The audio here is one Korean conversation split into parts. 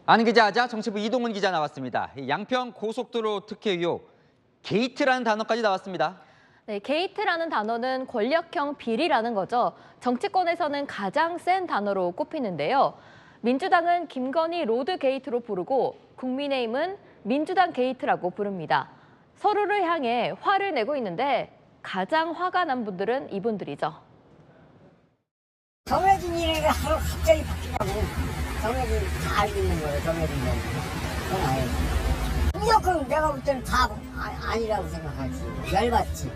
아는 기자 하자 정치부 이동훈 기자 나왔습니다. 양평 고속도로 특혜 의혹, 게이트라는 단어까지 나왔습니다. 네, 게이트라는 단어는 권력형 비리라는 거죠. 정치권에서는 가장 센 단어로 꼽히는데요. 민주당은 김건희 로드 게이트로 부르고 국민의힘은 민주당 게이트라고 부릅니다. 서로를 향해 화를 내고 있는데 가장 화가 난 분들은 이분들이죠. 정해진 일이 하루 갑자기 바뀌냐고. 정해진 다 알고 있는 거예요. 정해진 거. 그건 아니지. 무조건 내가 볼 때는 다 아니라고 생각하지. 열받지.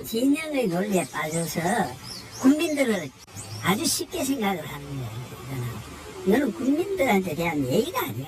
진영의 논리에 빠져서 국민들을 아주 쉽게 생각을 하는 거야. 이거는 국민들한테 대한 얘기가 아니야.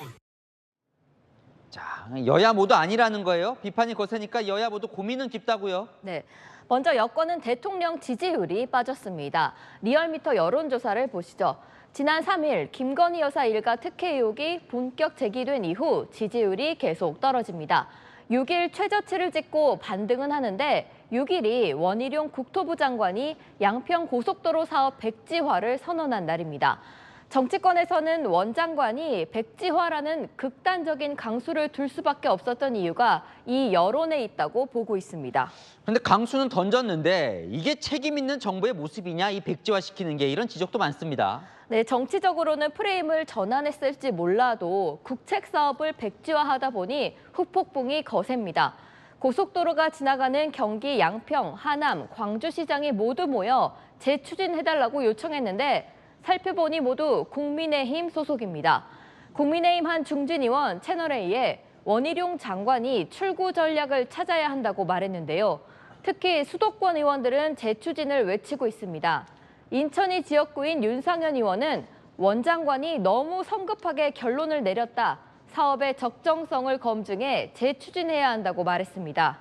자, 여야 모두 아니라는 거예요. 비판이 거세니까 여야 모두 고민은 깊다고요. 네, 먼저 여권은 대통령 지지율이 빠졌습니다. 리얼미터 여론조사를 보시죠. 지난 3일 김건희 여사 일가 특혜 의혹이 본격 제기된 이후 지지율이 계속 떨어집니다. 6일 최저치를 찍고 반등은 하는데 6일이 원희룡 국토부 장관이 양평 고속도로 사업 백지화를 선언한 날입니다. 정치권에서는 원 장관이 백지화라는 극단적인 강수를 둘 수밖에 없었던 이유가 이 여론에 있다고 보고 있습니다. 그런데 강수는 던졌는데 이게 책임 있는 정부의 모습이냐, 이 백지화시키는 게, 이런 지적도 많습니다. 네, 정치적으로는 프레임을 전환했을지 몰라도 국책 사업을 백지화하다 보니 후폭풍이 거셉니다. 고속도로가 지나가는 경기 양평, 하남, 광주시장이 모두 모여 재추진해달라고 요청했는데 살펴보니 모두 국민의힘 소속입니다. 국민의힘 한 중진 의원 채널A에 원희룡 장관이 출구 전략을 찾아야 한다고 말했는데요. 특히 수도권 의원들은 재추진을 외치고 있습니다. 인천이 지역구인 윤상현 의원은 원 장관이 너무 성급하게 결론을 내렸다. 사업의 적정성을 검증해 재추진해야 한다고 말했습니다.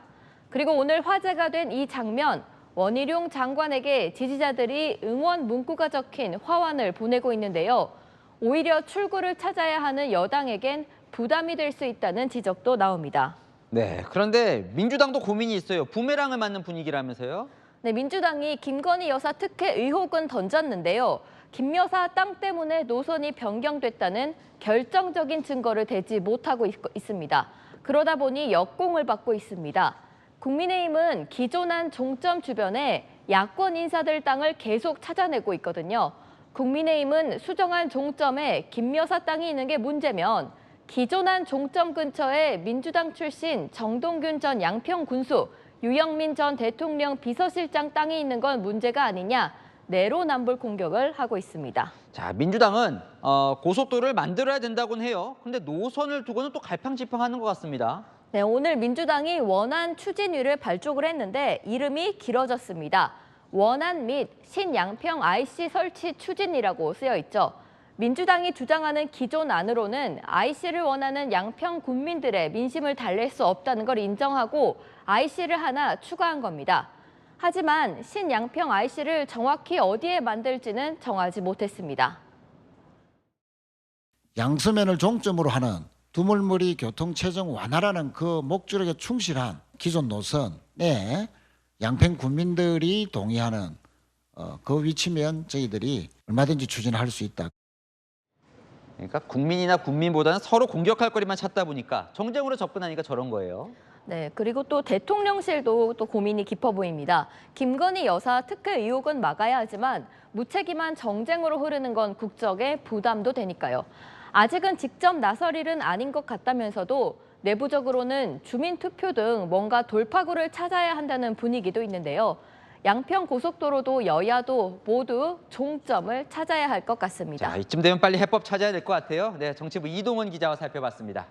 그리고 오늘 화제가 된 이 장면, 원희룡 장관에게 지지자들이 응원 문구가 적힌 화환을 보내고 있는데요. 오히려 출구를 찾아야 하는 여당에겐 부담이 될 수 있다는 지적도 나옵니다. 네, 그런데 민주당도 고민이 있어요. 부메랑을 맞는 분위기라면서요? 네, 민주당이 김건희 여사 특혜 의혹은 던졌는데요. 김 여사 땅 때문에 노선이 변경됐다는 결정적인 증거를 대지 못하고 있습니다. 그러다 보니 역공을 받고 있습니다. 국민의힘은 기존한 종점 주변에 야권 인사들 땅을 계속 찾아내고 있거든요. 국민의힘은 수정한 종점에 김 여사 땅이 있는 게 문제면 기존한 종점 근처에 민주당 출신 정동균 전 양평 군수, 유영민 전 대통령 비서실장 땅이 있는 건 문제가 아니냐, 내로남불 공격을 하고 있습니다. 자, 민주당은 고속도로를 만들어야 된다고는 해요. 그런데 노선을 두고는 또 갈팡질팡하는 것 같습니다. 네, 오늘 민주당이 원안 추진위를 발족을 했는데 이름이 길어졌습니다. 원안 및 신양평 IC 설치 추진이라고 쓰여 있죠. 민주당이 주장하는 기존 안으로는 IC를 원하는 양평 군민들의 민심을 달랠 수 없다는 걸 인정하고 IC를 하나 추가한 겁니다. 하지만 신양평 IC를 정확히 어디에 만들지는 정하지 못했습니다. 양서면을 종점으로 하는 두물머리 교통체증 완화라는 그 목적에 충실한 기존 노선에 양평 군민들이 동의하는 그 위치면 저희들이 얼마든지 추진할 수 있다. 그러니까 국민이나 군민보다는 서로 공격할 거리만 찾다 보니까 정쟁으로 접근하니까 저런 거예요. 네, 그리고 또 대통령실도 또 고민이 깊어 보입니다. 김건희 여사 특혜 의혹은 막아야 하지만 무책임한 정쟁으로 흐르는 건 국적에 부담도 되니까요. 아직은 직접 나설 일은 아닌 것 같다면서도 내부적으로는 주민투표 등 뭔가 돌파구를 찾아야 한다는 분위기도 있는데요. 양평 고속도로도 여야도 모두 종점을 찾아야 할 것 같습니다. 자, 이쯤 되면 빨리 해법 찾아야 될 것 같아요. 네, 정치부 이동훈 기자와 살펴봤습니다.